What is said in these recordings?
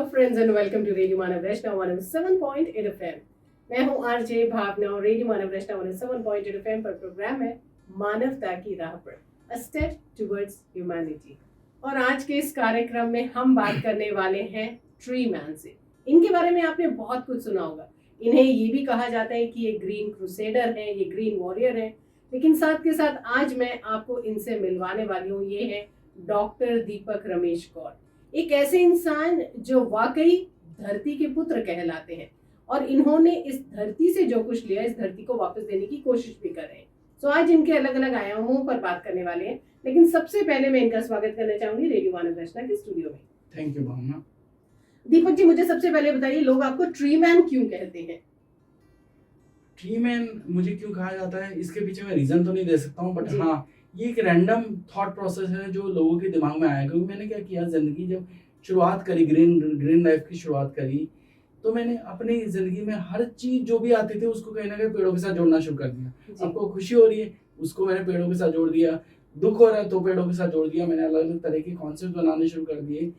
Hello friends and welcome to radio Manav Vaishnav 107.8 FM. मैं हूं RJ Bhavna और रेडियो मानव वैष्णव 107.8 एफएम पर प्रोग्राम है मानवता की राह पर, अ स्टेप टुवर्ड्स ह्यूमैनिटी। और आज के इस कार्यक्रम में हम बात करने वाले हैं ट्री मैन से। इनके बारे में आपने बहुत कुछ सुना होगा। इन्हें ये भी कहा जाता है कि ये ग्रीन क्रूसेडर हैं, ये ग्रीन वॉरियर हैं। लेकिन साथ के साथ आज मैं आपको इनसे मिलवाने वाली हूँ। ये है डॉक्टर दीपक रमेश कौर, एक ऐसे इंसान जो वाकई धरती के पुत्र कहलाते हैं और इन्होंने इस धरती से जो कुछ लिया इस धरती को वापस देने की कोशिश भी कर रहे हैं। तो आज इनके अलग अलग आयामों पर बात करने वाले हैं, लेकिन सबसे पहले मैं इनका स्वागत करना चाहूंगी रेडियो मानव वैष्णव के स्टूडियो में। थैंक यू भावना। दीपक जी, मुझे सबसे पहले बताइए, लोग आपको ट्री मैन क्यों कहते हैं? ट्री मैन मुझे क्यों कहा जाता है, इसके पीछे मैं रीजन तो नहीं दे सकता हूँ, बट जी। हाँ, ये एक रैंडम थॉट प्रोसेस है जो लोगों के दिमाग में आया। क्योंकि मैंने क्या किया, जिंदगी जब शुरुआत करी, ग्रीन लाइफ की शुरुआत करी, तो मैंने अपनी जिंदगी में हर चीज जो भी आती थी उसको कहीं ना कहीं पेड़ों के साथ जोड़ना शुरू कर दिया। जी। आपको खुशी हो रही है, उसको मैंने पेड़ों के साथ जोड़ दिया। दुख हो रहा है तो पेड़ों के साथ जोड़ दिया। मैंने अलग अलग तरह के कॉन्सेप्ट बनाने शुरू कर दिए।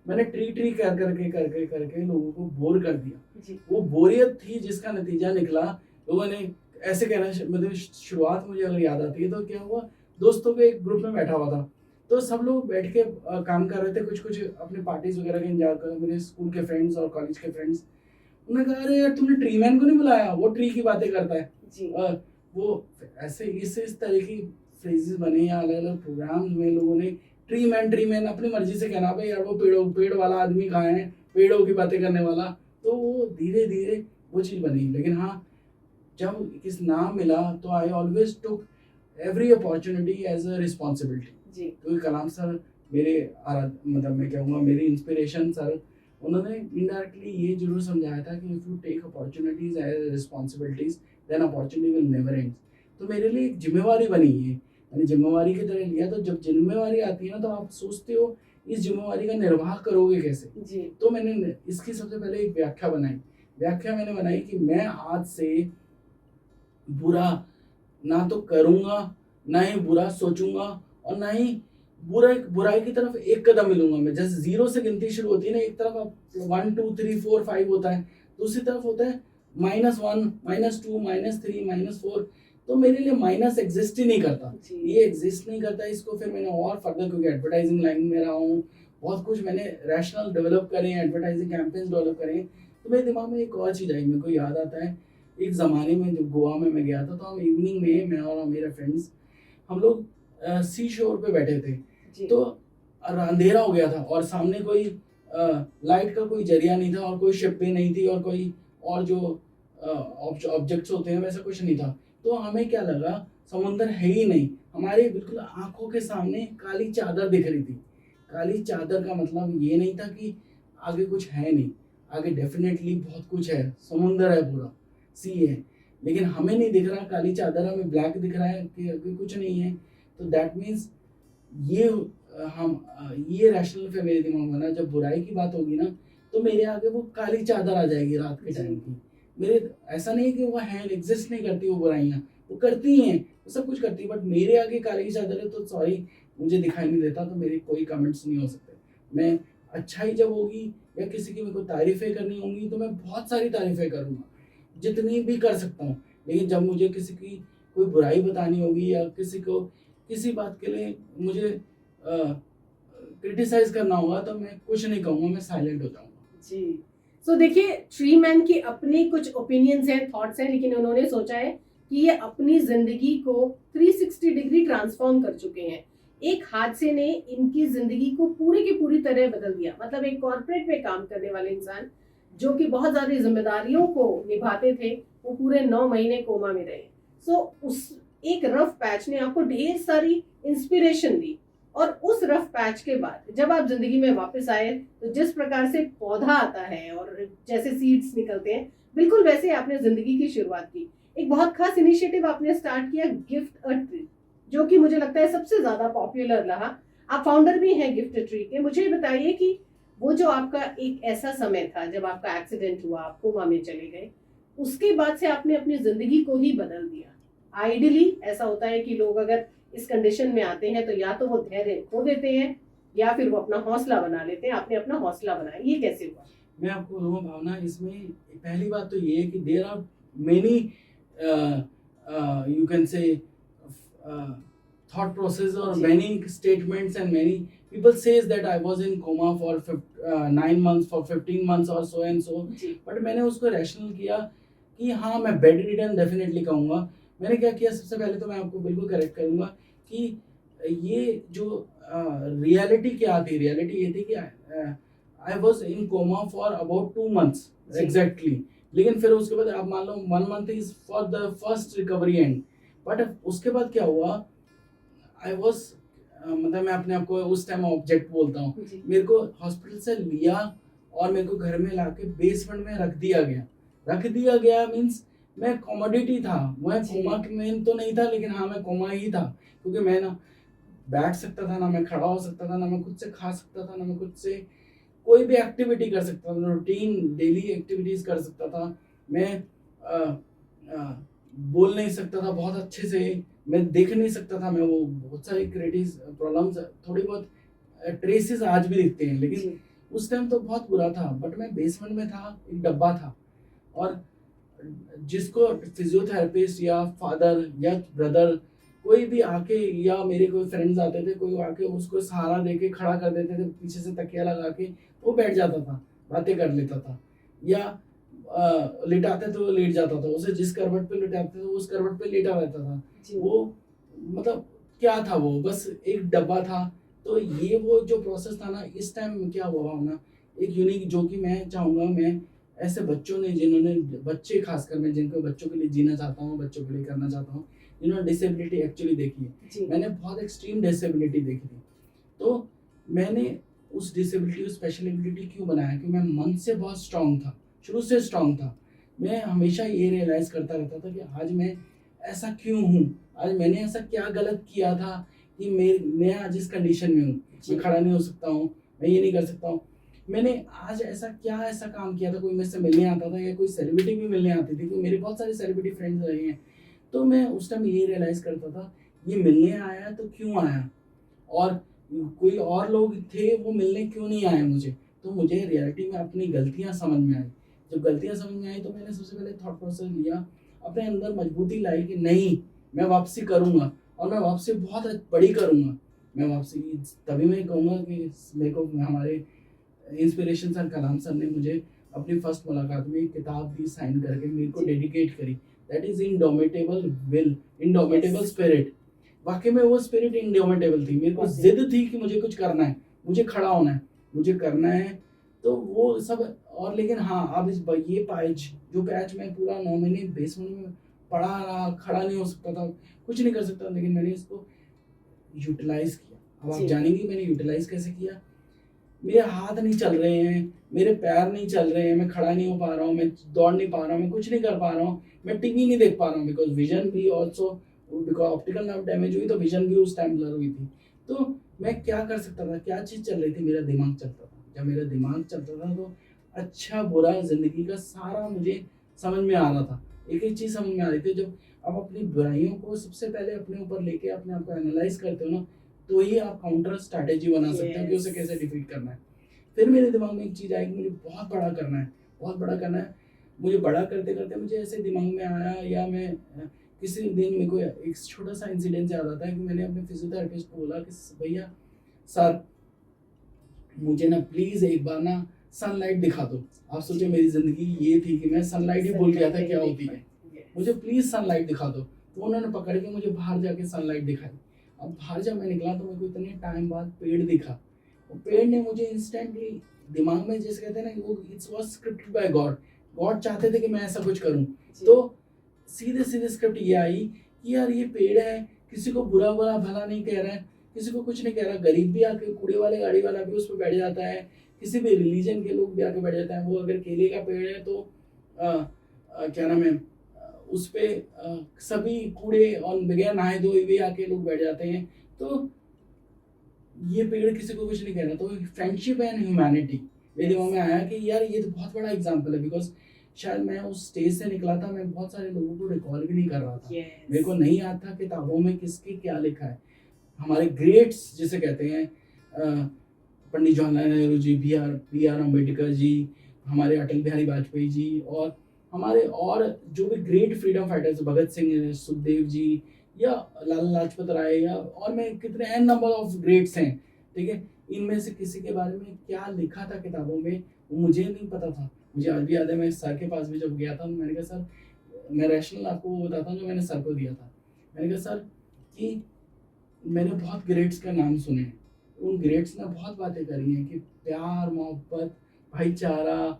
मैंने ट्री कर करके करके करके लोगों को बोर कर दिया। जी। वो बोरियत थी जिसका नतीजा निकला, लोगों ने ऐसे कहना, मतलब शुरुआत मुझे अगर याद आती है तो क्या हुआ, दोस्तों के एक ग्रुप में बैठा हुआ था, तो सब लोग बैठ के काम कर रहे थे, कुछ कुछ अपने पार्टीज वगैरह का इंतजार कर रहे। मेरे स्कूल के फ्रेंड्स और कॉलेज के फ्रेंड्स, उन्होंने कहा, अरे यार तुमने ट्री मैन को नहीं बुलाया, वो ट्री की बातें करता है। जी। वो ऐसे इस तरह की फ्रेजेस बने या अलग अलग प्रोग्राम्स में लोगों ने ट्री मैन अपनी मर्जी से कहना, भाई यार वो पेड़ वाला आदमी कहाँ है, पेड़ों की बातें करने वाला। तो वो धीरे धीरे वो चीज़ बनी। लेकिन हाँ, जब किस नाम मिला तो I always took every opportunity as a responsibility. क्योंकि कलाम सर मेरे मतलब मैं कहूँगा मेरी इंस्पिरेशन सर, उन्होंने इनडायरेक्टली ये जरूर समझाया था कि if you take opportunities as responsibilities then opportunity will never end. तो मेरे लिए एक जिम्मेवारी बनी है, मैंने जिम्मेवारी की तरह लिया। तो जब जिम्मेवारी आती है ना, तो आप सोचते हो इस जिम्मेवारी का निर्वाह करोगे कैसे। जी। तो मैंने इसकी सबसे पहले एक व्याख्या मैंने बनाई कि मैं आज से बुरा ना तो करूंगा, ना ही बुरा सोचूंगा, और ना ही बुराई की तरफ एक कदम मिलूंगा। मैं जैसे 0 से गिनती शुरू होती है ना, एक तरफ आप 1 2 3 4 5 होता है, दूसरी तरफ होता है -1 -2 -3 -4। तो मेरे लिए माइनस एग्जिस्ट ही नहीं करता, ये एग्जिस्ट नहीं करता। इसको फिर मैंने और फर्दर, क्योंकि एडवर्टाइजिंग लाइन में रहा हूँ, बहुत कुछ मैंने रैशनल डेवलप करे, एडवर्टाइजिंग कैंपेन्स डेवलप करे, तो मेरे दिमाग में एक और चीज़ आई। मेरे को याद आता है एक ज़माने में जब गोवा में मैं गया था, तो हम इवनिंग में, मैं और मेरे फ्रेंड्स, हम लोग सी शोर पे बैठे थे। तो अंधेरा हो गया था और सामने कोई लाइट का कोई जरिया नहीं था, और कोई शिप भी नहीं थी, और कोई और जो ऑब्जेक्ट्स होते हैं वैसा कुछ नहीं था। तो हमें क्या लगा, समुंदर है ही नहीं, हमारे बिल्कुल आंखों के सामने काली चादर दिख रही थी। काली चादर का मतलब ये नहीं था कि आगे कुछ है नहीं, आगे डेफिनेटली बहुत कुछ है, समुंदर है, पूरा सी है, लेकिन हमें नहीं दिख रहा काली चादर, हमें ब्लैक दिख रहा है कि अभी कुछ नहीं है। तो दैट मीन्स ये रैशनल फिर मेरे दिमाग में ना, जब बुराई की बात होगी ना, तो मेरे आगे वो काली चादर आ जाएगी रात के टाइम की। मेरे ऐसा नहीं है कि वो है, एग्जिस्ट नहीं करती वो बुराइयाँ, वो करती हैं, वो सब कुछ करती है, बट मेरे आगे काली चादर है तो सॉरी, मुझे दिखाई नहीं देता, तो मेरे कोई कमेंट्स नहीं हो सकते। मैं अच्छाई जब होगी या किसी की मेरे को तारीफें करनी होंगी, तो मैं बहुत सारी तारीफें करूँगा, जितनी भी कर सकता हूँ। लेकिन जब मुझे किसी की कोई बुराई बतानी होगी या किसी को किसी बात के लिए मुझे क्रिटिसाइज करना होगा, तो मैं कुछ नहीं कहूँगा, मैं साइलेंट हो जाऊँगा। जी। सो देखिए, ट्री मैन की अपनी कुछ ओपिनियंस हैं, थॉट्स हैं, लेकिन उन्होंने सोचा है कि ये अपनी जिंदगी को 360 डिग्री ट्रांसफॉर्म कर चुके हैं। एक हादसे ने इनकी जिंदगी को पूरी की पूरी तरह बदल दिया। मतलब एक कॉर्पोरेट में काम करने वाले इंसान जो कि बहुत ज्यादा जिम्मेदारियों को निभाते थे, वो पूरे 9 महीने कोमा में रहे। सो उस एक रफ पैच ने आपको ढेर सारी इंस्पिरेशन दी, और उस रफ पैच के बाद जब आप जिंदगी में वापस आए, तो जिस प्रकार से पौधा आता है और जैसे सीड्स निकलते हैं, बिल्कुल वैसे आपने जिंदगी की शुरुआत की। एक बहुत खास इनिशिएटिव आपने स्टार्ट किया, गिफ्ट अ ट्री, जो कि मुझे लगता है सबसे ज्यादा पॉपुलर रहा। आप फाउंडर भी हैं गिफ्ट अ ट्री के। मुझे बताइए कि वो जो आपका एक ऐसा समय था जब आपका एक्सीडेंट हुआ, आप कोमा में चले गए, उसके बाद से आपने अपनी जिंदगी को ही बदल दिया। आइडियली ऐसा होता है कि लोग अगर इस कंडीशन में आते हैं तो या तो वो धैर्य खो देते हैं, या फिर वो अपना हौसला बना लेते हैं। आपने अपना हौसला बनाया, ये कैसे हुआ? मैं आपको बोलूँगा भावना, इसमें पहली बात तो ये है कि there are many you can say thought process or जी। many statements, and many people says that I was in coma for 9 months, for 15 months or so and so, जी। बट मैंने उसको रैशनल किया कि हाँ, मैं बेड रिडन डेफिनेटली कहूँगा। मैंने क्या किया, सबसे पहले तो मैं आपको बिल्कुल करेक्ट करूँगा कि ये जो रियलिटी क्या थी, रियलिटी ये थी कि I was in coma for about 2 months जी। एग्जैक्टली। लेकिन फिर उसके बाद आप मान लो 1 month is for the first recovery and, but उसके बाद क्या हुआ, आई वॉज मतलब मैं अपने आप को उस टाइम ऑब्जेक्ट बोलता हूँ। जी। मेरे को हॉस्पिटल से लिया और मेरे को घर में लाके बेसमेंट में रख दिया गया। रख दिया गया मीन्स मैं कॉमोडिटी था, मैं जी। कोमा में तो नहीं था, लेकिन हाँ मैं कोमा ही था, क्योंकि मैं ना बैठ सकता था, ना मैं खड़ा हो सकता था, ना मैं खुद से खा सकता था, ना मैं खुद से कोई भी एक्टिविटी कर सकता था, रूटीन डेली एक्टिविटीज कर सकता था। मैं बोल नहीं सकता था बहुत अच्छे से, मैं देख नहीं सकता था, मैं वो बहुत सारी क्रिएटिव प्रॉब्लम्स, थोड़ी बहुत ट्रेसेस आज भी दिखते हैं, लेकिन जी। उस टाइम तो बहुत बुरा था। बट मैं बेसमेंट में था, एक डब्बा था, और जिसको फिजियोथेरेपिस्ट या फादर या ब्रदर कोई भी आके, या मेरे कोई फ्रेंड्स आते थे, कोई आके उसको सहारा देके खड़ा कर देते थे, पीछे से तकिया लगा के वो बैठ जाता था, बातें कर लेता था, या लिटाते तो वो लेट जाता था, उसे जिस करवट पे लिटाते थे उस करवट पे लेटा रहता था। जी। वो मतलब क्या था, वो बस एक डब्बा था। तो ये वो जो प्रोसेस था ना, इस टाइम क्या हुआ ना, एक यूनिक, जो कि मैं चाहूँगा, मैं ऐसे बच्चों ने, जिन्होंने बच्चे, खासकर मैं जिनको बच्चों के लिए जीना चाहता हूँ, बच्चों के लिए करना चाहता हूँ, जिन्होंने डिसेबिलिटी एक्चुअली देखी है। जी। मैंने बहुत एक्सट्रीम डिसेबिलिटी देखी थी, तो मैंने उस डिसेबिलिटी को स्पेशल एबिलिटी क्यों बनाया कि मैं मन से बहुत स्ट्रांग था, शुरू से स्ट्रांग था। मैं हमेशा ये रियलाइज़ करता रहता था कि आज मैं ऐसा क्यों हूँ, आज मैंने ऐसा क्या गलत किया था कि मैं आज इस कंडीशन में हूँ। जी। मैं खड़ा नहीं हो सकता हूँ, मैं ये नहीं कर सकता हूँ। मैंने आज ऐसा काम किया था, कोई मेरे से मिलने आता था, या कोई सेलिब्रिटी भी मिलने आती थी, क्योंकि मेरे बहुत सारे सेलिब्रिटी फ्रेंड्स रहे हैं। तो मैं उस टाइम ये रियलाइज़ करता था, ये मिलने आया तो क्यों आया, और कोई और लोग थे वो मिलने क्यों नहीं आए मुझे। तो मुझे रियलिटी में अपनी गलतियाँ समझ में आई। जब गलतियाँ समझ में आई तो मैंने सबसे पहले थॉट प्रोसेस लिया, अपने अंदर मजबूती लाई कि नहीं, मैं वापसी करूँगा, और मैं वापसी बहुत बड़ी करूँगा। मैं वापसी तभी मैं कहूँगा कि मेरे को हमारे इंस्पिरेशन सर कलाम सर ने मुझे अपनी फर्स्ट मुलाकात में एक किताब दी साइन करके, मेरे को जी। डेडिकेट करी, that is indomitable will, indomitable Yes. Spirit. वाकई में वो स्पिरिट इंडोमिटेबल थी, मेरे को वाकई। जिद थी कि मुझे कुछ करना है, मुझे खड़ा होना है, मुझे करना है। तो वो सब, और लेकिन हाँ, अब ये पैच, जो पैच मैं पूरा 9 महीने बेसमेंट में पड़ा रहा, खड़ा नहीं हो सकता था, कुछ नहीं कर सकता, लेकिन मैंने इसको यूटिलाइज किया। अब आप जी। जानेंगे मैंने यूटिलाइज कैसे किया। मेरे हाथ नहीं चल रहे हैं, मेरे पैर नहीं चल रहे हैं, मैं खड़ा नहीं हो पा रहा हूँ, मैं दौड़ नहीं पा रहा हूँ, मैं कुछ नहीं कर पा रहा हूँ, मैं टीवी नहीं देख पा रहा हूँ, बिकॉज विजन भी also, because optical nerve damage हुई तो विजन भी उस टाइम ब्लर हुई थी। तो मैं क्या कर सकता था, क्या चीज़ चल रही थी, मेरा दिमाग चलता था। जब मेरा दिमाग चलता था तो अच्छा बुरा ज़िंदगी का सारा मुझे समझ में आ रहा था, एक एक चीज़ समझ में आ रही थी। जब आप अपनी बुराइयों को सबसे पहले अपने ऊपर लेके अपने आप को एनालाइज करते हो ना, तो ही आप काउंटर स्ट्रैटेजी बना सकते हो कि उसे कैसे डिफीट करना है। फिर मेरे दिमाग में एक चीज़ आई कि मुझे बहुत बड़ा करना है, बहुत बड़ा करना है। मुझे बड़ा करते करते मुझे ऐसे दिमाग में आया, या मैं किसी दिन मेरे को एक छोटा सा इंसिडेंट याद आता है कि मैंने अपने फिजियोथेरेपिस्ट को बोला कि भैया सर, मुझे ना प्लीज़ एक बार ना सनलाइट दिखा दो। आप सोचिए मेरी ज़िंदगी ये थी कि मैं सनलाइट ही भूल गया था क्या होती है। मुझे प्लीज़ सनलाइट दिखा दो। तो उन्होंने पकड़ के मुझे बाहर जाके सनलाइट दिखाई। अब बाहर जब मैं निकला तो मेरे को इतने टाइम बाद पेड़ दिखा। वो पेड़ ने मुझे इंस्टेंटली दिमाग में, जैसे कहते हैं ना कि वो it's was scripted by God. God चाहते थे कि मैं ऐसा कुछ करूं। तो सीधे स्क्रिप्ट ये आई कि यार ये पेड़ है, किसी को बुरा भला नहीं कह रहा है, किसी को कुछ नहीं कह रहा। गरीब भी आके, कूड़े वाले गाड़ी वाला भी उस पर बैठ जाता है, किसी भी रिलीजन के लोग भी आके बैठ जाते हैं। वो अगर केले का पेड़ है तो क्या नाम है, उस पे सभी कूड़े और बगैर नहाए धोए भी आके लोग बैठ जाते हैं। तो ये पेड़ किसी को कुछ नहीं कह रहा। तो फ्रेंडशिप एंड ह्यूमैनिटी मेरे दिमाग में आया कि यार ये तो बहुत बड़ा एग्जाम्पल है। बिकॉज शायद मैं उस स्टेज से निकला था, मैं बहुत सारे लोगों को रिकॉल भी नहीं कर रहा था। मेरे को नहीं याद था किताबों में किसके क्या लिखा है। हमारे ग्रेट्स जिसे कहते हैं, पंडित जवाहरलाल नेहरू जी, बी आर अम्बेडकर जी, हमारे अटल बिहारी वाजपेयी जी, और हमारे और जो भी great freedom fighters, Bhagat Singh, Sukhdev ji, या लाला लाजपत राय, या और मैं कितने एन नंबर ऑफ ग्रेट्स हैं, ठीक है। इनमें से किसी के बारे में क्या लिखा था किताबों में वो मुझे नहीं पता था। मुझे आज भी याद है, मैं सर के पास भी जब गया था, मैंने कहा सर, मैं रैशनल आपको वो बताता हूँ जो मैंने सर को दिया था। मैंने कहा सर कि मैंने बहुत ग्रेट्स का नाम सुने हैं, उन ग्रेट्स ने बहुत बातें करी हैं कि प्यार, मोहब्बत, भाईचारा,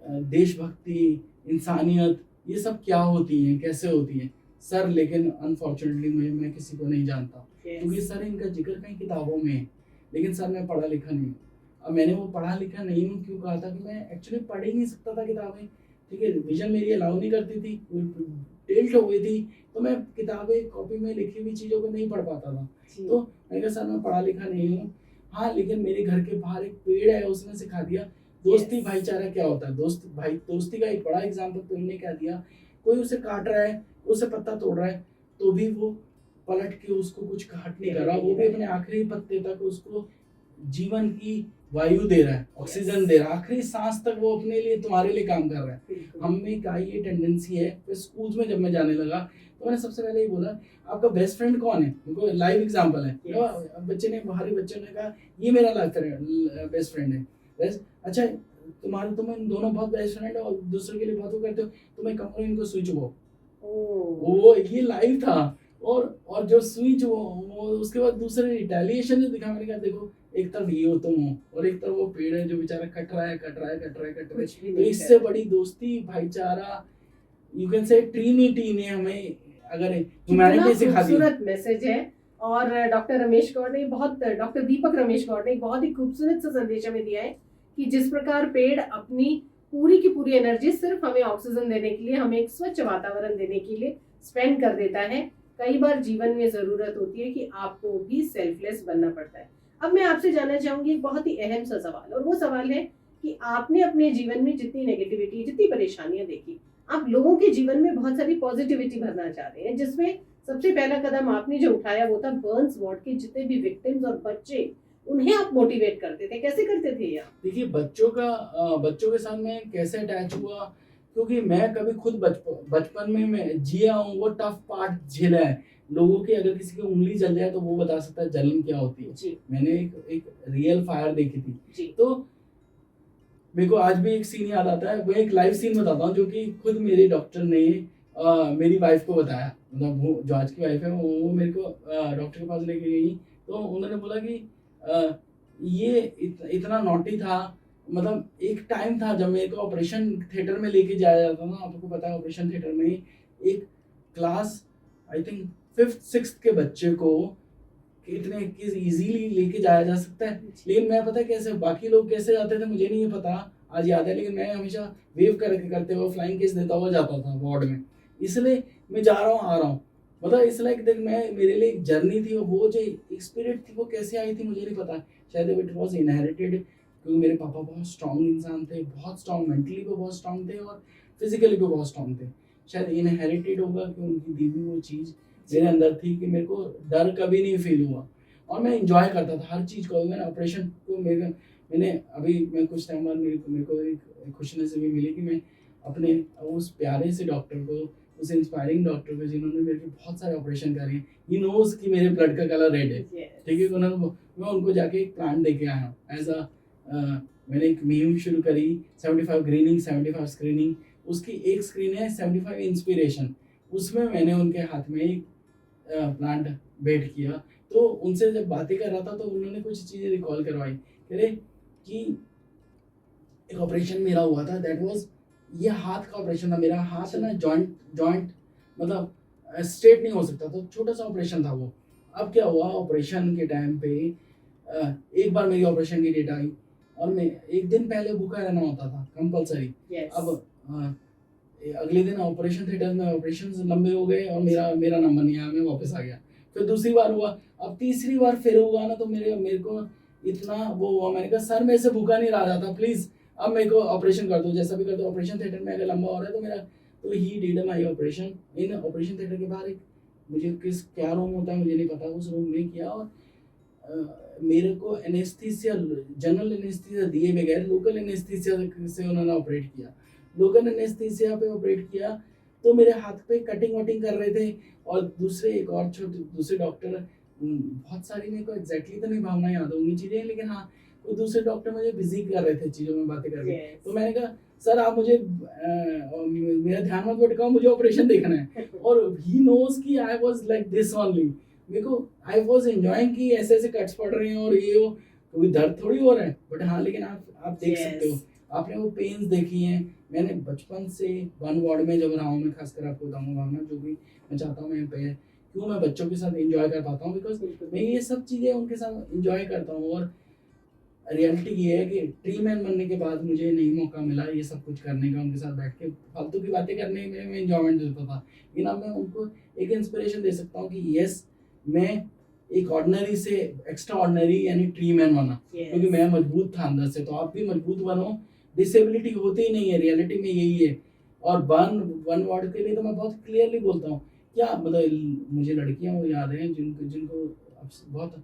देशभक्ति, इंसानियत, ये सब क्या होती हैं, कैसे होती हैं सर। लेकिन अनफॉर्चुनेटली मैं किसी को नहीं जानता, क्योंकि सर इनका जिक्र कहीं किताबों में है, लेकिन सर मैं पढ़ा लिखा नहीं हूँ। अब मैंने वो पढ़ा लिखा नहीं हूँ क्यों कहा था कि मैं एक्चुअली पढ़ ही नहीं सकता था किताबें, ठीक है। विजन मेरी अलाउ नहीं करती थी, टिल्ट हो गई थी, तो मैं किताबें कॉपी में लिखी हुई चीज़ों को नहीं पढ़ पाता था। तो मैंने कहा सर मैं पढ़ा लिखा नहीं हूँ, हाँ, लेकिन मेरे घर के बाहर एक पेड़ है, उसने सिखा दिया दोस्ती भाईचारा क्या होता है। दोस्ती का एक बड़ा एग्जाम्पल पेड़ ने क्या दिया, कोई उसे काट रहा है, उसे पत्ता तोड़ रहा है, तो भी वो पलट के उसको कुछ काट नहीं कर रहा, वो भी अपने आखिरी पत्ते तक उसको जीवन की वायु दे रहा है, ऑक्सीजन दे रहा है, आखिरी सांस तक वो अपने लिए, तुम्हारे लिए काम कर रहा है। हम में का ये टेंडेंसी है। फिर स्कूल में जब मैं जाने लगा तो मैंने सबसे पहले ये बोला, आपका बेस्ट फ्रेंड कौन है? उनको लाइव एग्जांपल है, बच्चे ने, बाहरी बच्चों ने कहा ये मेरा बेस्ट फ्रेंड है। अच्छा, तुम इन दोनों बहुत बेस्ट फ्रेंड हो और दूसरे के लिए बहुत वो करते हो, तो मैं कहूँगा इनको सुई चुभाओ। वो ये लाइव था, और जो सुई वो उसके बाद दूसरे रिटेलिएशन जो दिखा, मैंने कहा देखो, एक तरफ ये हो तुम हो, और एक तरफ वो पेड़ है जो बेचारा कट रहा है। तो इससे बड़ी दोस्ती, भाईचारा, यू कैन से ट्रिनिटी ने हमें अगर ह्यूमैनिटी सिखा दी। खूबसूरत मैसेज है। और डॉक्टर रमेश गौड़ ने डॉक्टर दीपक रमेश गौड़ ने बहुत ही खूबसूरत सा संदेश हमें दिया है कि जिस प्रकार पेड़ अपनी पूरी की पूरी एनर्जी सिर्फ हमें ऑक्सीजन देने के लिए, हमें एक स्वच्छ वातावरण देने के लिए स्पेंड कर देता है, कई बार जीवन में जरूरत होती है कि आपको भी सेल्फलेस बनना पड़ता है। अब मैं आपसे जानना चाहूंगी एक बहुत ही अहम सा सवाल, और वो सवाल है कि आपने अपने जीवन में जितनी नेगेटिविटी, जितनी परेशानियां देखी, आप लोगों के जीवन में बहुत सारी पॉजिटिविटी भरना चाह रहे हैं, जिसमें सबसे पहला कदम आपने जो उठाया वो था बर्न्स वार्ड के जितने भी विक्टिम्स और बच्चे, उन्हें आप मोटिवेट करते थे। कैसे करते थे आप? देखिए, बच्चों के साथ मैं कैसे अटैच हुआ, क्योंकि मैं कभी खुद बचपन में मैं जिया हूँ, वो टफ पार्ट झेला है। लोगों की अगर किसी की उंगली जल जाए तो वो बता सकता है जलन क्या होती है जी। मैंने एक रियल फायर देखी थी जी। तो मेरे को आज भी एक सीन याद आता है। वो एक लाइव सीन बताता हूँ जो कि खुद मेरे डॉक्टर ने मेरी वाइफ को बताया। मतलब वो जो आज की वाइफ है वो मेरे को डॉक्टर के पास लेके गई, तो उन्होंने बोला कि ये इतना नॉटी था। मतलब एक टाइम था जब मेरे को ऑपरेशन थिएटर में लेके जाया जाता था। आपको पता है ऑपरेशन थिएटर में एक class I think 5th 6th के बच्चे को इतने इजीली लेके जाया जा सकता है। लेकिन मैं पता है कैसे, बाकी लोग कैसे जाते थे मुझे नहीं पता, आज याद है, लेकिन मैं हमेशा वेव करते हुए फ्लाइंग किस देता हुआ जाता था वार्ड में। इसलिए मैं जा रहा हूँ आ रहा हूँ, मतलब इसलिए एक दिन मैं, मेरे लिए एक जर्नी थी। वो जो एक स्पिरिट थी वो कैसे आई थी मुझे नहीं पता, शायद इट वॉज इनहेरिटेड, क्योंकि मेरे पापा बहुत स्ट्रॉन्ग इंसान थे, बहुत स्ट्रॉन्ग, मेंटली भी बहुत स्ट्रॉन्ग थे और फिजिकली भी बहुत स्ट्रॉन्ग थे। शायद इनहेरिटेड होगा कि उनकी दी हुई वो चीज़ मेरे अंदर थी कि मेरे को डर कभी नहीं फील हुआ और मैं इंजॉय करता था हर चीज़ को। मैंने ऑपरेशन को मैंने अभी मैं कुछ टाइम बाद मेरे को एक खुशनसीबी भी मिली कि मैं अपने उस प्यारे से डॉक्टर को, उस इंस्पायरिंग डॉक्टर को जिन्होंने मेरे को बहुत सारे ऑपरेशन करे, ही नोज कि मेरे ब्लड का कलर रेड है, ठीक है। उन्होंने, मैं उनको जाके एक प्लांट दे के आया हूँ एज अ, मैंने एक मुहिम शुरू करी 75 ग्रीनिंग 75 स्क्रीनिंग। उसकी एक स्क्रीन है 75 इंस्पिरेशन, उसमें मैंने उनके हाथ में एक प्लांट भेंट किया। तो उनसे जब बातें कर रहा था तो उन्होंने कुछ चीज़ें रिकॉल करवाई, कह रहे कि एक ऑपरेशन मेरा हुआ था, दैट वाज, ये हाथ का ऑपरेशन था मेरा। हाथ ना जॉइंट मतलब स्ट्रेट नहीं हो सकता, तो छोटा सा ऑपरेशन था वो। अब क्या हुआ, ऑपरेशन के टाइम पे एक बार मेरी ऑपरेशन की डेट आई और मैं एक दिन पहले भूखा रहना होता था कंपलसरी। अब अगले दिन ऑपरेशन थिएटर में ऑपरेशन लंबे हो गए और मेरा नंबर नहीं आया, मैं वापस आ गया। फिर दूसरी बार हुआ, अब तीसरी बार फिर हुआ ना, तो मेरे को इतना वो हुआ, मैंने कहा सर मेरे से भूखा नहीं रहा जाता, प्लीज़ अब मेरे को ऑपरेशन कर दो, जैसा भी कर दो। ऑपरेशन थिएटर में अगर लंबा हो रहा है तो मेरा, तो he did my operation in operation theatre के बाहर। एक मुझे क्या रूम होता है मुझे नहीं पता, उस रूम में किया और मेरे को एनेस्थीसिया, जनरल एनेस्थीसिया दिए बगैर लोकल एनेस्थीसिया से उन्होंने ऑपरेट किया। लोकल एनेस्थीसिया पे ऑपरेट किया तो मेरे हाथ पे कटिंग वटिंग कर रहे थे, और दूसरे एक और दूसरे डॉक्टर, बहुत सारी मेरे को एग्जैक्टली तो नहीं भावना याद होंगी चीज़ें, लेकिन हाँ कोई दूसरे डॉक्टर मुझे बिजी कर रहे थे चीज़ों में बातें करके। तो मैंने कहा सर आप मुझे मेरा ध्यान मत भटकाओ, मुझे ऑपरेशन देखना है। और ही नोज कि I was like this only, मेरे को आई वाज एंजॉयिंग कि ऐसे ऐसे कट्स पड़ रहे हैं और ये वो, कोई दर्द थोड़ी हो रहा है, बट हाँ लेकिन आप देख सकते हो, आपने वो पेन्स देखी हैं। मैंने बचपन से वन वार्ड में जब रहा हूँ, मैं खासकर आपको बताऊंगा भावना, जो भी मैं चाहता हूँ मैं पे क्यों मैं बच्चों के साथ एंजॉय कर पाता हूँ, बिकॉज मैं ये सब चीज़ें उनके साथ एंजॉय करता हूँ। और रियलिटी ये है कि ट्री मैन बनने के बाद मुझे नहीं मौका मिला ये सब कुछ करने का, उनके साथ बैठ के फालतू की बातें करने में मैं एंजॉयमेंट देता था। लेकिन अब मैं उनको एक इंस्पिरेशन दे सकता हूँ कि यस मैं एक ऑर्डिनरी से एक्स्ट्रा ऑर्डिनरी यानी ट्री मैन बना, क्योंकि मैं मजबूत था अंदर से। तो आप भी मजबूत बनो, डिसेबिलिटी होती ही नहीं है, रियलिटी में यही है। और वन वर्ड के लिए तो मैं बहुत क्लियरली बोलता हूँ, क्या मतलब मुझे लड़कियां वो याद हैं जिनको जिनको बहुत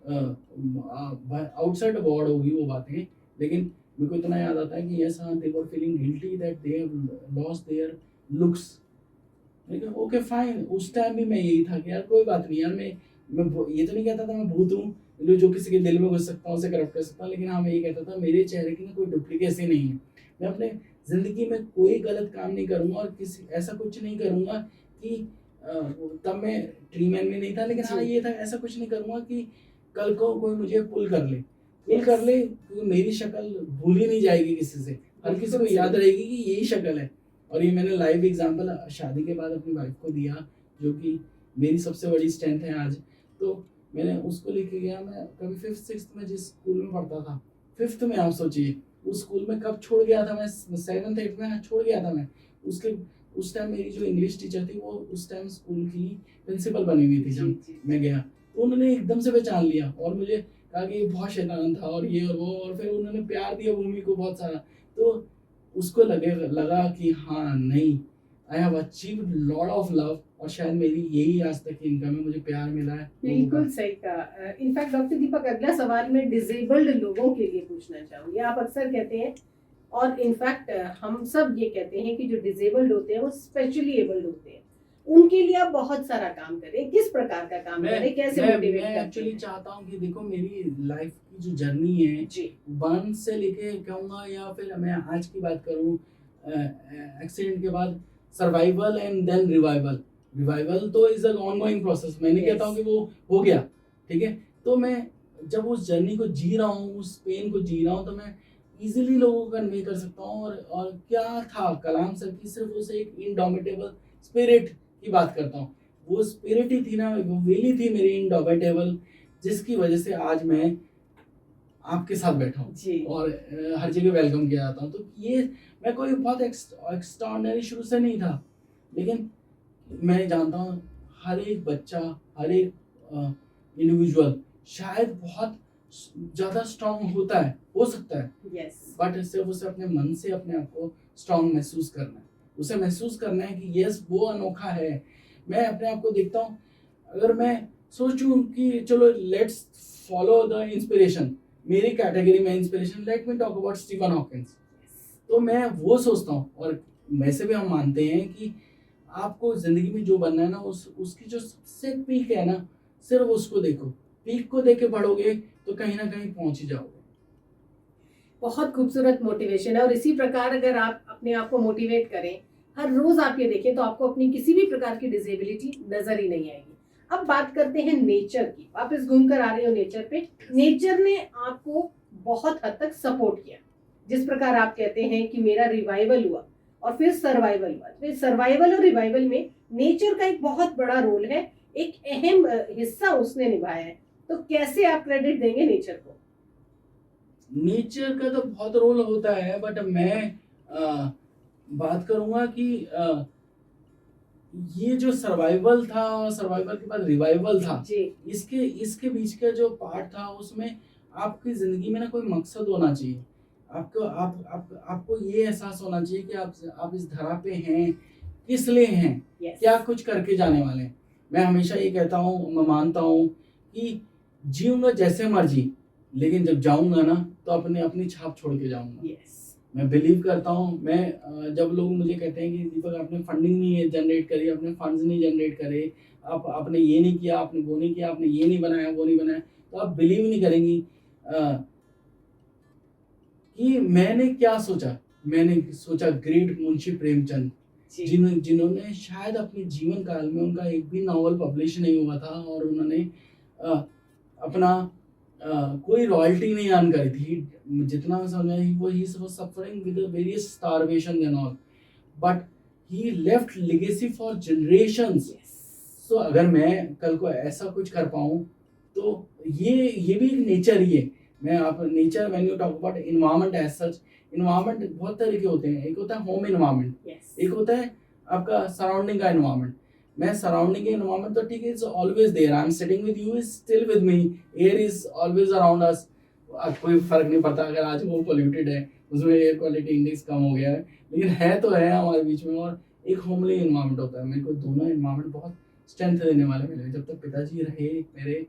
आउटसाइड अवार्ड होगी वो बातें, लेकिन मेरे को इतना याद आता है कि यस हाँ they were feeling guilty that they have lost their looks. लेकिन ओके फाइन, उस टाइम भी मैं यही था कि यार कोई बात नहीं यार, मैं ये तो नहीं कहता था मैं भूत हूँ जो किसी के दिल में घुस सकता हूँ, उसे करप्ट कर सकता हूँ, लेकिन हाँ मैं ये कहता था मेरे चेहरे की ना कोई डुप्लीकेसी नहीं है। मैं अपने ज़िंदगी में कोई गलत काम नहीं करूँगा और किसी ऐसा कुछ नहीं करूँगा कि तब मैं ट्री मैन में नहीं था, लेकिन हाँ ये था ऐसा कुछ नहीं करूँगा कि कल को कोई मुझे पुल कर ले क्योंकि मेरी शक्ल भूल ही नहीं जाएगी किसी से, हर किसी को याद रहेगी कि यही शक्ल है। और ये मैंने लाइव एग्जांपल शादी के बाद अपनी वाइफ को दिया, जो कि मेरी सबसे बड़ी स्ट्रेंथ है आज। तो मैंने उसको लेके गया, मैं कभी 5th 6th में जिस स्कूल में पढ़ता था, 5th में आप सोचिए उस स्कूल में कब छोड़ गया था मैं, 7th 8th में छोड़ गया था मैं। उसके उस टाइम मेरी जो इंग्लिश टीचर थी वो उस टाइम स्कूल की प्रिंसिपल बनी हुई थी जब मैं गया, तो उन्होंने एकदम से पहचान लिया और मुझे कहा कि ये बहुत शैतान था और ये और वो, और फिर उन्होंने प्यार दिया भूमि को बहुत सारा। तो उसको लगा कि हाँ नहीं, I have achieved lot of love, और शायद मेरी यही आज तक की इनकम है, मुझे प्यार मिला है। बिल्कुल सही कहा। इनफैक्ट डॉक्टर दीपक अगला सवाल मैं डिसेबल्ड लोगों के लिए पूछना चाहूंगी। आप अक्सर कहते हैं और इनफैक्ट हम सब ये कहते हैं कि जो डिसेबल्ड होते हैं वो स्पेशली एबल्ड होते हैं, उनके लिए आप बहुत सारा काम करें, किस प्रकार का काम करें, कैसे मोटिवेट करें? मैं एक्चुअली चाहता हूँ कि देखो मेरी लाइफ की जो जर्नी है जी, 1 से लेके कहूँगा, या फिर मैं आज की बात करूँ एक्सीडेंट के बाद सर्वाइवल एंड देन रिवाइवल तो इज अ ऑनगोइंग प्रोसेस। मैं नहीं कहता हूँ कि वो हो गया, ठीक है। तो मैं जब उस जर्नी को जी रहा हूँ, उस पेन को जी रहा हूँ, तो मैं इजीली लोगों को कन्वे कर सकता हूँ। और क्या था कलाम सर की, सिर्फ उसे एक इनडोमिटेबल स्पिरिट की बात करता हूँ। वो स्पिरिट ही थी ना, वो वेली थी मेरी इनडोमिटेबल, जिसकी वजह से आज मैं आपके साथ बैठा हूँ और हर जगह वेलकम किया जाता हूँ। तो ये मैं कोई बहुत एक्स्ट्राऑर्डिनरी शुरू से नहीं था, लेकिन मैं जानता हूँ हर एक बच्चा, हर एक इंडिविजुअल शायद बहुत ज़्यादा स्ट्रांग होता है, हो सकता है, बट सिर्फ उसे अपने मन से अपने आप को स्ट्रांग महसूस करना है। उसे महसूस करना है कि यस वो अनोखा है। मैं अपने आप को देखता हूँ, अगर मैं सोचूं कि चलो लेट्स फॉलो द इंस्पिरेशन, मेरी कैटेगरी में inspiration, let me talk about Stephen Hawkins, तो मैं वो सोचता हूँ। और वैसे भी हम मानते हैं कि आपको जिंदगी में जो बनना है ना, उसकी जो सबसे पीक है ना, सिर्फ उसको देखो, पीक को देख के बढ़ोगे तो कहीं ना कहीं पहुंच ही जाओगे। बहुत खूबसूरत मोटिवेशन है, और इसी प्रकार अगर आप अपने आप को मोटिवेट करें, हर रोज आप ये देखें, तो आपको अपनी किसी भी प्रकार की डिसेबिलिटी नजर ही नहीं आएगी। अब बात करते हैं नेचर की, वापस घूम कर आ रहे हो नेचर पे। नेचर ने आपको बहुत हद तक सपोर्ट किया, जिस प्रकार आप कहते हैं कि मेरा रिवाइवल हुआ और फिर सर्वाइवल हुआ। फिर सर्वाइवल और रिवाइवल में नेचर का एक बहुत बड़ा रोल है, एक अहम हिस्सा उसने निभाया है। तो कैसे आप क्रेडिट देंगे नेचर को? नेचर का तो बहुत रोल होता है, बट मैं बात करूंगा कि ये जो सर्वाइवल था, सर्वाइवल के बाद रिवाइवल था, इसके बीच का जो पार्ट था, उसमें आपकी जिंदगी में ना कोई मकसद होना चाहिए। आपको ये एहसास होना चाहिए कि आप इस धरा पे हैं, किस लिए हैं, क्या कुछ करके जाने वाले हैं। मैं हमेशा ये कहता हूँ, मैं मानता हूँ कि जीऊंगा जैसे मर्जी, लेकिन जब जाऊंगा ना तो अपनी छाप छोड़ के जाऊंगा। यस। मैं बिलीव करता हूँ, जब लोग मुझे कहते हैं कि दीपक आपने फंडिंग नहीं जनरेट करी, आपने फंड्स नहीं जनरेट करे, आपने ये नहीं किया, आपने वो नहीं किया, आपने ये नहीं बनाया, वो नहीं बनाया, तो आप बिलीव नहीं करेंगी कि मैंने क्या सोचा। मैंने सोचा ग्रेट मुंशी प्रेमचंद, जिन्होंने शायद अपने जीवन काल में उनका एक भी नॉवल पब्लिश नहीं हुआ था और उन्होंने अपना कोई रॉयल्टी नहीं अर्न करी थी। जितना मैं समझा he was suffering with various starvation and all, but he left legacy for generations. So अगर मैं कल को ऐसा कुछ कर पाऊँ तो ये भी एक नेचर ही है। मैं आप nature, when you talk about environment as such, environment बहुत तरह के होते हैं। एक होता है होम एनवायरनमेंट, एक होता है आपका सराउंडिंग का एनवायरनमेंट। मैं सराउंडिंग के एनवायरनमेंट तो ठीक है, it's always there, I am sitting with you, is still with me, air is always around us. कोई फर्क नहीं पड़ता अगर आज वो पोल्यूटेड है, उसमें एयर क्वालिटी इंडेक्स कम हो गया है, लेकिन है तो है हमारे बीच में। और एक होमली एनवायरनमेंट होता है। मेरे को दोनों एनवायरनमेंट बहुत स्ट्रेंथ देने वाले मिले। जब तक पिताजी रहे मेरे,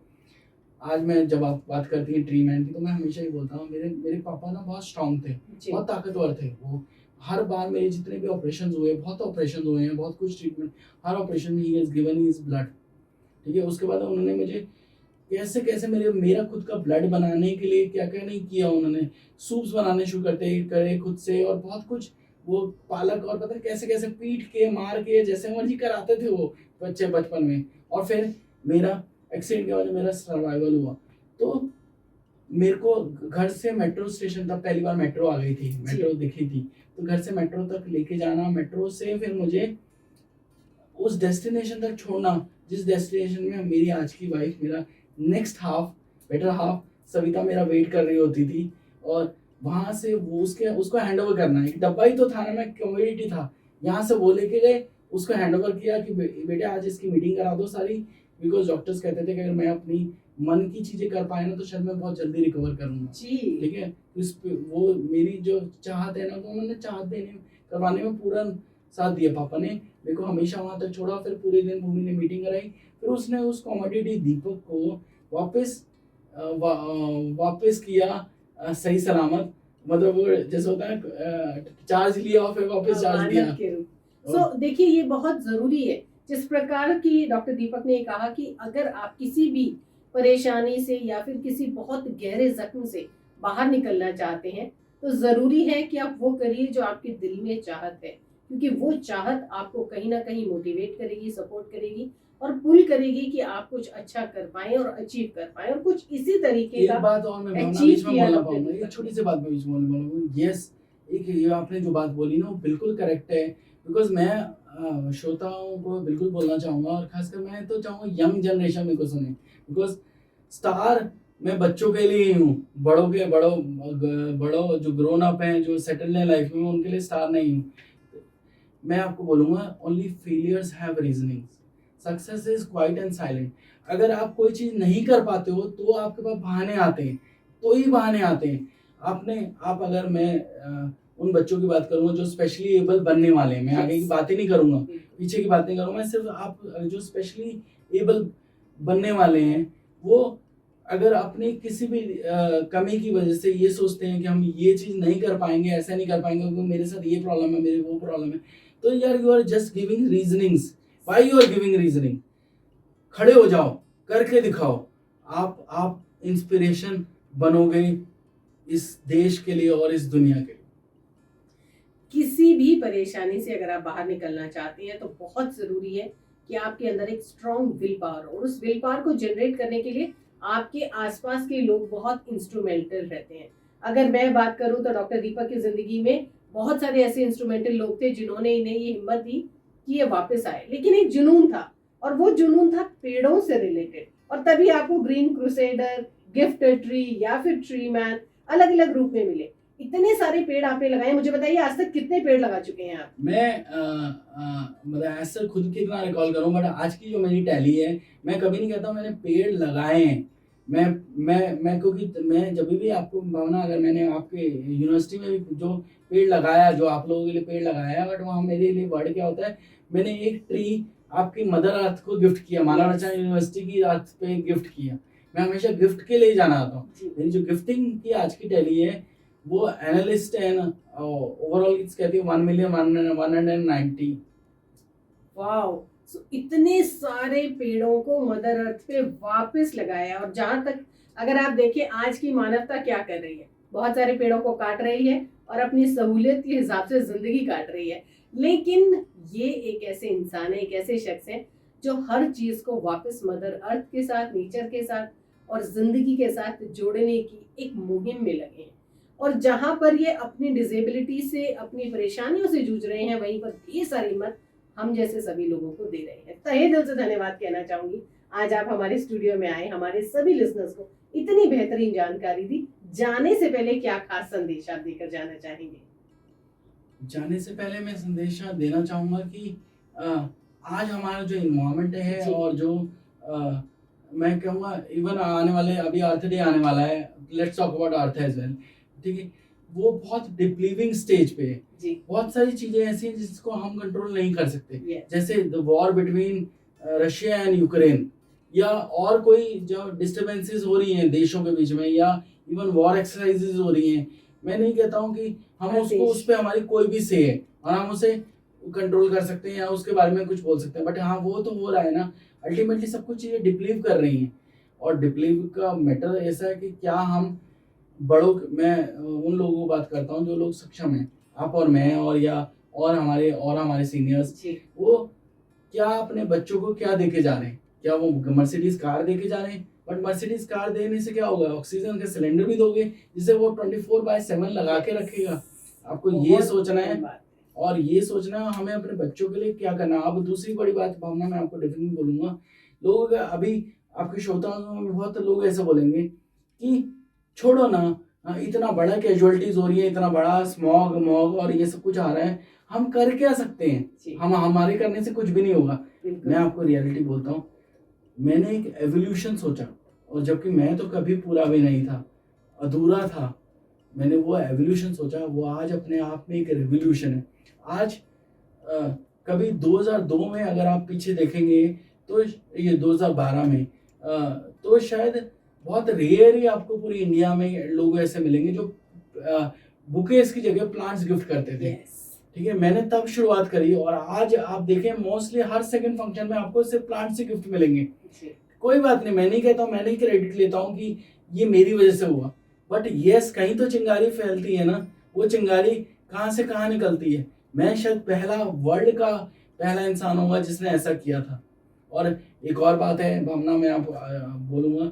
आज मैं जब आप बात करती हैं ट्री मैन की, तो मैं हमेशा ही बोलता हूँ मेरे पापा ना बहुत स्ट्रांग थे, बहुत ताकतवर थे। वो हर बार मेरे जितने भी ऑपरेशन हुए, बहुत ऑपरेशन हुए हैं, बहुत कुछ ट्रीटमेंट, हर ऑपरेशन में he has given his blood, ठीक है। उसके बाद उन्होंने मुझे कैसे कैसे मेरा खुद का ब्लड बनाने के लिए क्या क्या नहीं किया। उन्होंने सूप्स बनाने शुरू करे खुद से, और बहुत कुछ वो पालक और पता कैसे कैसे पीट के मार के जैसे मर्जी कराते थे वो बच्चे बचपन में। और फिर मेरा एक्सीडेंट की वजह से मेरा सर्वाइवल हुआ। तो मेरे को घर से मेट्रो स्टेशन तक, पहली बार मेट्रो आ गई थी, मेट्रो दिखी थी, तो घर से मेट्रो तक लेके जाना, मेट्रो से फिर मुझे उस डेस्टिनेशन तक छोड़ना जिस डेस्टिनेशन में मेरी आज की वाइफ, मेरा next half, better half Savita मेरा वेट कर रही होती थी। और वहां से वो उसको हैंड ओवर करना, एक डब्बा ही तो था ना, मैं कम्युनिटी था, यहाँ से वो लेके गए, उसको हैंड ओवर किया कि बेटे आज इसकी मीटिंग करा दो सारी, बिकॉज डॉक्टर्स कहते थे कि अगर मैं अपनी मन की चीजें कर पाए ना तो शायद मैं बहुत जल्दी रिकवर करूंगा, ठीक है। वो मेरी जो चाहत है ना, तो उन्होंने चाहत करवाने में पूरा साथ दिया। पापा ने मेरे को हमेशा वहां तक छोड़ा, फिर पूरे दिन भूमि ने मीटिंग कराई, फिर उसने उस कॉमोडिटी दीपक को वापस किया सही सलामत, मतलब वो जैसे होता है चार्ज लिया और फिर वापस चार्ज दिया। सो देखिए ये बहुत जरूरी है, जिस प्रकार की डॉक्टर दीपक ने कहा कि अगर आप किसी भी परेशानी से या फिर किसी बहुत गहरे जख्म से बाहर निकलना चाहते हैं, तो जरूरी है कि आप वो करिए जो आपके दिल में चाहत है, क्योंकि वो चाहत आपको कहीं ना कहीं मोटिवेट करेगी, सपोर्ट करेगी और पुल करेगी कि आप कुछ अच्छा कर पाए और अचीव कर पाए। और कुछ इसी तरीके का बात और मैं अचीव किया एक छोटी सी बात में बीच में बोलूंगा। यस, एक ये आपने जो बात बोली ना वो बिल्कुल करेक्ट है, बिकॉज मैं श्रोताओं को बिल्कुल बोलना चाहूंगा, और खासकर मैं तो चाहूंगा यंग जनरेशन में को सुने, बिकॉज स्टार मैं बच्चों के लिए ही हूँ, बड़ों जो ग्रोन अप हैं, जो सेटल हैं लाइफ में, उनके लिए स्टार नहीं हूँ। मैं आपको बोलूंगा only failures have reasoning, success is quiet and silent. अगर आप कोई चीज नहीं कर पाते हो तो आपके पास बहाने आते हैं, तो ही बहाने आते हैं। आप अगर मैं उन बच्चों की बात करूंगा जो स्पेशली एबल बनने वाले हैं, मैं आगे की बात ही नहीं करूंगा, पीछे की बात नहीं करूंगा, मैं सिर्फ आप जो स्पेशली एबल बनने वाले हैं, वो अगर अपनी किसी भी कमी की वजह से ये सोचते हैं कि हम ये चीज नहीं कर पाएंगे, ऐसा नहीं कर पाएंगे क्योंकि मेरे साथ ये प्रॉब्लम है, मेरे वो प्रॉब्लम है, तो यार you are just giving reasonings. Why you are giving reasoning? खड़े हो जाओ, करके दिखाओ। आप इंस्पिरेशन बनोगे इस देश के लिए और इस दुनिया के लिए। किसी भी परेशानी से अगर आप बाहर निकलना चाहते हैं तो बहुत जरूरी है कि आपके अंदर एक स्ट्रॉन्ग विल पावर, और उस विल पावर को जनरेट करने के लिए आपके आसपास के लोग बहुत इंस्ट्रूमेंटल रहते हैं। अगर मैं बात करूं तो डॉक्टर दीपक की जिंदगी में बहुत सारे ऐसे इंस्ट्रूमेंटल लोग थे जिन्होंने इन्हें ये हिम्मत दी कि ये वापस आए, लेकिन एक जुनून था, और वो जुनून था पेड़ों से रिलेटेड। और तभी आपको ग्रीन क्रूसेडर, गिफ्ट ट्री या फिर ट्री मैन अलग अलग रूप में मिले। इतने सारे पेड़ आपने लगाए, मुझे बताइए आज तक कितने पेड़ लगा चुके हैं आप? मैं मतलब ऐसा खुद की इतना रिकॉल करूं, बट आज की जो मेरी टैली है, मैं कभी नहीं कहता मैंने पेड़ लगाए हैं। मैं क्योंकि मैं जब भी आपको भावना, अगर मैंने आपके यूनिवर्सिटी में भी जो पेड़ लगाया, जो आप लोगों के लिए पेड़ लगाया, बट वहाँ मेरे लिए वर्ड क्या होता है, मैंने एक ट्री आपकी मदर अर्थ को गिफ्ट किया, माला रचना यूनिवर्सिटी की अर्थ पे गिफ्ट किया, मैं हमेशा गिफ्ट के लिए जाना आता हूँ। जी। मेरी जो गिफ्टिंग की आज की टैली है वो एनालिस्ट है ना, ओवरऑल कहती है 1,190,000। वाओ। सो इतने सारे पेड़ों को मदर अर्थ पे वापस लगाया, और जहां तक अगर आप देखें आज की मानवता क्या कर रही है, बहुत सारे पेड़ों को काट रही है और अपनी सहूलियत के हिसाब से जिंदगी काट रही है। लेकिन ये एक ऐसे इंसान है, एक ऐसे शख्स है जो हर चीज को वापस मदर अर्थ के साथ, नेचर के साथ और जिंदगी के साथ जोड़ने की एक मुहिम में लगे हैं। और जहां पर ये अपनी डिसेबिलिटी से, अपनी परेशानियों से जूझ रहे हैं, वहीं पर ढेर सारी हिम्मत हम जैसे सभी लोगों को दे रहे हैं। तहे दिल से धन्यवाद कहना चाहूंगी, आज आप हमारे स्टूडियो में आए, हमारे सभी लिसनर्स को इतनी बेहतरीन जानकारी दी। जाने से पहले क्या खास संदेश आप देकर जाना चाहेंगे? जाने से पहले मैं संदेशा देना चाहूँगा कि आज हमारा जो इन्वायरमेंट है जी। और जो मैं कहूँगा इवन आने वाले अभी अर्थ डे आने वाला है, let's talk about earth as well, ठीक है, वो बहुत डिप्लीविंग स्टेज पे है। जी। बहुत सारी चीज़ें ऐसी हैं जिसको हम कंट्रोल नहीं कर सकते, Yes. जैसे the war between Russia and Ukraine, या और कोई जो डिस्टर्बेंसेस हो रही हैं देशों के बीच में, या इवन वॉर एक्सरसाइजेज हो रही हैं। मैं नहीं कहता हूँ कि हम हर उसको, देश। उस पर हमारी कोई भी से है और हम उसे कंट्रोल कर सकते हैं या उसके बारे में कुछ बोल सकते हैं, बट हाँ वो तो हो रहा है ना, अल्टीमेटली सब कुछ चीज़ें डिप्लीव कर रही हैं। और डिप्लीव का मैटर ऐसा है कि क्या हम बड़ों, मैं उन लोगों को बात करता हूँ जो लोग सक्षम हैं, आप और मैं, और या और हमारे सीनियर्स, जी। वो क्या अपने बच्चों को क्या देके जा रहे हैं? क्या वो मर्सिडीज कार देके जा रहे हैं? बट मर्सिडीज कार देने से क्या होगा? ऑक्सीजन का सिलेंडर भी दोगे जिसे वो 24/7 लगा के रखेगा। आपको ये बहुत सोचना है, बड़ी बात और ये सोचना है हमें अपने बच्चों के लिए क्या करना है। अब दूसरी बड़ी बात भावना, मैं आपको डेफिनेटली बोलूंगा, लोगों का अभी आपके श्रोताओं में बहुत लोग ऐसे बोलेंगे कि छोड़ो ना, इतना बड़ा कैजुअलिटीज हो रही है, इतना बड़ा स्मॉग मॉग और ये सब कुछ आ रहा है, हम कर क्या सकते हैं? जी। हम हमारे करने से कुछ भी नहीं होगा। बिल्कुल। मैं आपको रियलिटी बोलता हूँ, मैंने एक एवोल्यूशन सोचा, और जबकि मैं तो कभी पूरा भी नहीं था, अधूरा था, मैंने वो एवोल्यूशन सोचा, वो आज अपने आप में एक रेवोल्यूशन है। आज कभी 2002 में अगर आप पीछे देखेंगे तो ये 2012 में तो शायद बहुत रेयर ही आपको पूरी इंडिया में लोग ऐसे मिलेंगे जो बुकेस की जगह प्लांट्स गिफ्ट करते थे। Yes. ठीक है, मैंने तब शुरुआत करी, और आज आप देखें मोस्टली हर सेकंड फंक्शन में आपको सिर्फ प्लांट से गिफ्ट मिलेंगे। जी। कोई बात नहीं, मैं नहीं कहता हूँ, मैं नहीं क्रेडिट लेता हूँ कि ये मेरी वजह से हुआ, बट यस कहीं तो चिंगारी फैलती है ना, वो चिंगारी कहाँ से कहाँ निकलती है। मैं शायद पहला, वर्ल्ड का पहला इंसान होगा जिसने ऐसा किया था। और एक और बात है भावना, मैं आप बोलूँगा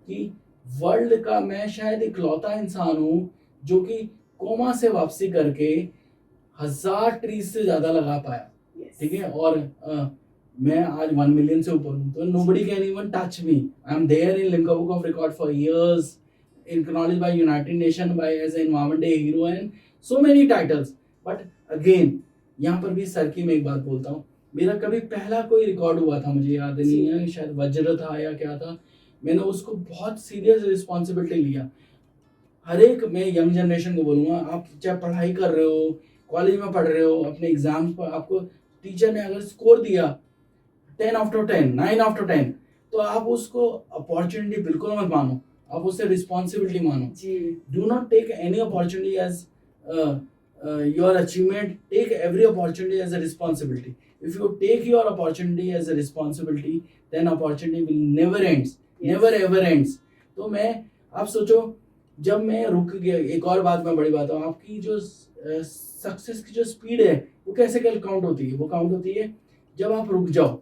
कि वर्ल्ड का मैं शायद इकलौता इंसान हूँ जो कि कोमा से वापसी करके 1000 ट्रीज से ज़्यादा लगा पाया। Yes. ठीक है, और मैं आज 1 मिलियन से ऊपर हूँ, तो nobody can even touch me. I'm there in Limca Book of Record for years, acknowledged by United Nations by as an Environment Day hero and so many titles. But again, यहाँ पर भी sir की मैं एक बात बोलता हूँ, मेरा कभी पहला कोई रिकॉर्ड हुआ था, मुझे याद नहीं है, शायद वज्र था या क्या था, मैंने उसको बहुत सीरियस रिस्पॉन्सिबिलिटी लिया। हर एक, मैं यंग जनरेशन को बोलूँगा, आप चाहे पढ़ाई कर रहे हो, कॉलेज में पढ़ रहे हो, अपने एग्जाम्स पर आपको टीचर ने अगर स्कोर दिया 10 out of 10, 9 out of 10, तो आप उसको अपॉर्चुनिटी बिल्कुल मत मानो, आप उससे रिस्पॉन्सिबिलिटी मानो। जी। Do not take any opportunity as your achievement, take every opportunity as a responsibility. If you take your opportunity as a responsibility, then opportunity will never ends. Yes. Never ever ends. तो मैं, आप सोचो, जब मैं रुक गया, एक और बात मैं बड़ी बात हूँ, आपकी जो सक्सेस की जो स्पीड है वो कैसे काउंट होती है? वो काउंट होती है जब आप रुक जाओ।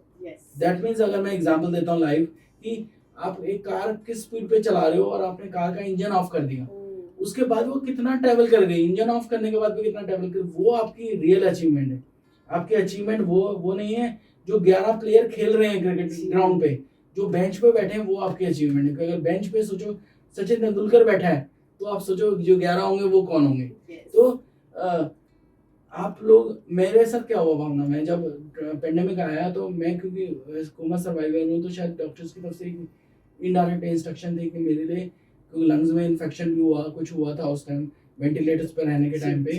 दैट मीन्स, अगर मैं एग्जांपल देता हूँ लाइव, कि आप एक कार किस स्पीड पे चला रहे हो और आपने कार का इंजन ऑफ कर दिया, उसके बाद वो कितना ट्रैवल कर गई, इंजन ऑफ करने के बाद भी कितना ट्रैवल कर, वो आपकी रियल अचीवमेंट है। आपकी अचीवमेंट वो नहीं है जो 11 प्लेयर खेल रहे हैं क्रिकेट ग्राउंड पे, जो बेंच पे बैठे हैं वो आपकी अचीवमेंट है। अगर बेंच पे सोचो सचिन तेंदुलकर बैठा है, तो आप सोचो जो 11 होंगे वो कौन होंगे। तो आप लोग, मेरे साथ क्या हुआ भावना, मैं जब पेंडेमिक आया तो मैं, क्योंकि कोमा सर्वाइवर हूँ, तो शायद डॉक्टर्स की तरफ से इनडायरेक्ट इंस्ट्रक्शन थी कि मेरे लिए, क्योंकि लंग्स में इन्फेक्शन भी हुआ, कुछ हुआ था उस टाइम वेंटिलेटर्स पर रहने के टाइम पे,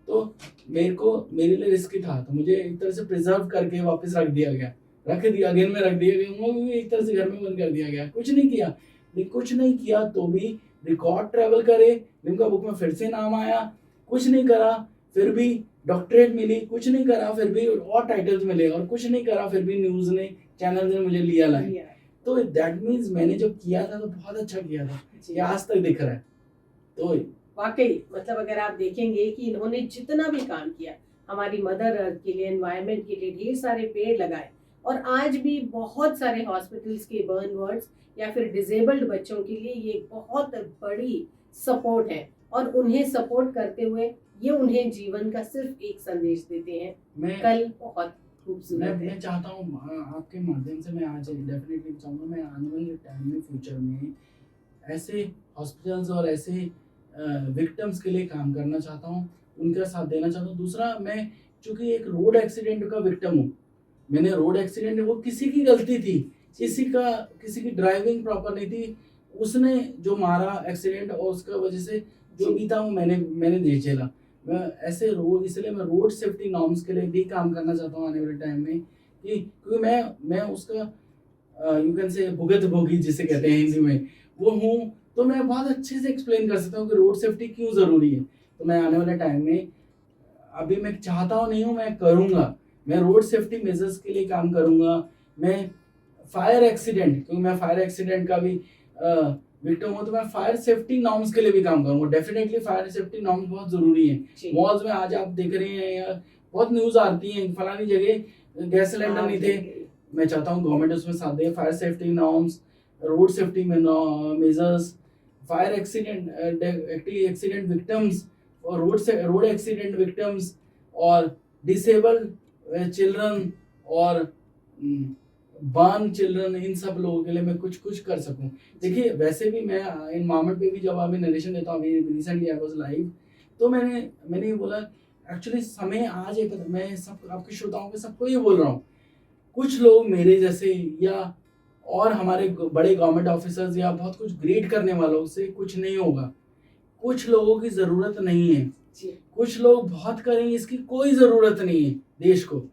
तो मेरे लिए रिस्की था, तो मुझे एक तरह से प्रिजर्व करके वापस रख दिया गया, अगेन में रख दिया गया, वो भी एक तरह से घर में बंद कर दिया गया, कुछ नहीं किया। लेकिन कुछ नहीं किया तो भी रिकॉर्ड ट्रेवल करे, लिम्का बुक में फिर से नाम आया, कुछ नहीं करा फिर भी डॉक्टरेट मिली, कुछ नहीं करा फिर भी और टाइटल्स मिले, और कुछ नहीं करा फिर भी न्यूज ने, चैनल ने मुझे लिया लाए। तो दैट मीन्स मैंने जो किया था तो बहुत अच्छा किया था, ये आज तक दिख रहा है। तो वाकई मतलब अगर आप देखेंगे कि इन्होंने जितना भी काम किया हमारी मदर अर्थ के लिए, एनवायरनमेंट के लिए, ढेर सारे पेड़ लगाए, और आज भी बहुत सारे हॉस्पिटल्स के बर्न वार्ड्स या फिर डिसेबल्ड बच्चों के लिए ये बहुत बड़ी सपोर्ट है, और उन्हें सपोर्ट करते हुए ये उन्हें जीवन का सिर्फ एक संदेश देते हैं, कल बहुत खूबसूरत है। मैं चाहता हूँ आपके माध्यम से, मैं आज डेफिनेटली चाहूँगा मैं आने वाले टाइम में, फ्यूचर में ऐसे हॉस्पिटल्स और ऐसे विक्टिम्स के लिए काम करना चाहता हूँ, उनका साथ देना चाहता हूँ। दूसरा, मैं चूंकि एक रोड एक्सीडेंट का विक्टिम हूँ, मैंने रोड एक्सीडेंट, वो किसी की गलती थी, किसी की ड्राइविंग प्रॉपर नहीं थी, उसने जो मारा एक्सीडेंट, और उसका वजह से जो भी था वो मैंने दे झेला। मैं ऐसे रोड, इसलिए मैं रोड सेफ्टी नॉर्म्स के लिए भी काम करना चाहता हूँ आने वाले टाइम में, कि क्योंकि मैं उसका यू कैन से भुगत भोगी जिसे कहते हैं हिंदी में, वो हूँ, तो मैं बहुत अच्छे से एक्सप्लेन कर सकता हूँ कि रोड सेफ्टी क्यों ज़रूरी है। तो मैं आने वाले टाइम में, अभी मैं चाहता हूँ नहीं हूँ, मैं करूँगा, मैं रोड सेफ्टी मेजर्स के लिए काम करूँगा। मैं फायर एक्सीडेंट, क्योंकि मैं फायर एक्सीडेंट का भी विक्टिम हूँ, तो मैं फायर सेफ्टी नॉर्म्स के लिए भी काम करूँगा। डेफिनेटली फायर सेफ्टी नॉर्म्स बहुत ज़रूरी है। मॉल्स में आज आप देख रहे हैं या बहुत न्यूज़ आती है, फलानी जगह गैस सिलेंडर नहीं थे, मैं चाहता हूँ गवर्नमेंट उसमें साथ दे। Fire safety norms, road safety measures, fire accident victims, और रोड एक्सीडेंट विक्टिम्स, और डिसेबल्ड चिल्ड्रन, और बर्न चिल्ड्रन, इन सब लोगों के लिए मैं कुछ कर सकूं। देखिए, वैसे भी मैं एनवायरनमेंट पे भी जब अभी नरेशन देता हूँ, अभी रिसेंटली आई वाज लाइव, तो मैंने ये बोला, एक्चुअली समय आज एक, मैं सब आपके श्रोताओं के सबको ये बोल रहा हूँ, कुछ लोग मेरे जैसे या और हमारे बड़े गवर्नमेंट ऑफिसर्स या बहुत कुछ ग्रेट करने वालों से कुछ नहीं होगा। कुछ लोगों की ज़रूरत नहीं है, कुछ लोग बहुत करेंगे, इसकी कोई ज़रूरत नहीं है देश को,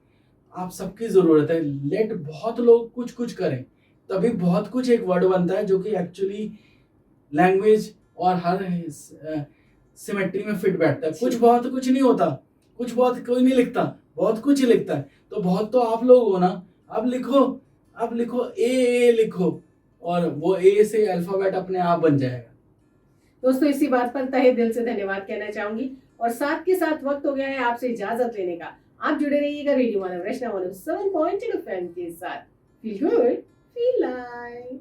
आप सबकी ज़रूरत है। लेट बहुत लोग कुछ करें, तभी बहुत कुछ एक वर्ड बनता है जो कि एक्चुअली लैंग्वेज और हर सिमेट्री में फिट बैठता है। कुछ नहीं होता, कुछ बहुत कोई नहीं लिखता, बहुत कुछ ही लिखता है। तो बहुत तो आप लोग हो ना, आप लिखो ए लिखो, और वो ए से अल्फाबेट अपने आप बन जाएगा। दोस्तों, इसी बात पर तहे दिल से धन्यवाद कहना चाहूंगी, और साथ के साथ वक्त हो गया है आपसे इजाजत लेने का। आप जुड़े रहिएगा रेडियो मानव रचना 107.2 FM के साथ। Feel good, feel live.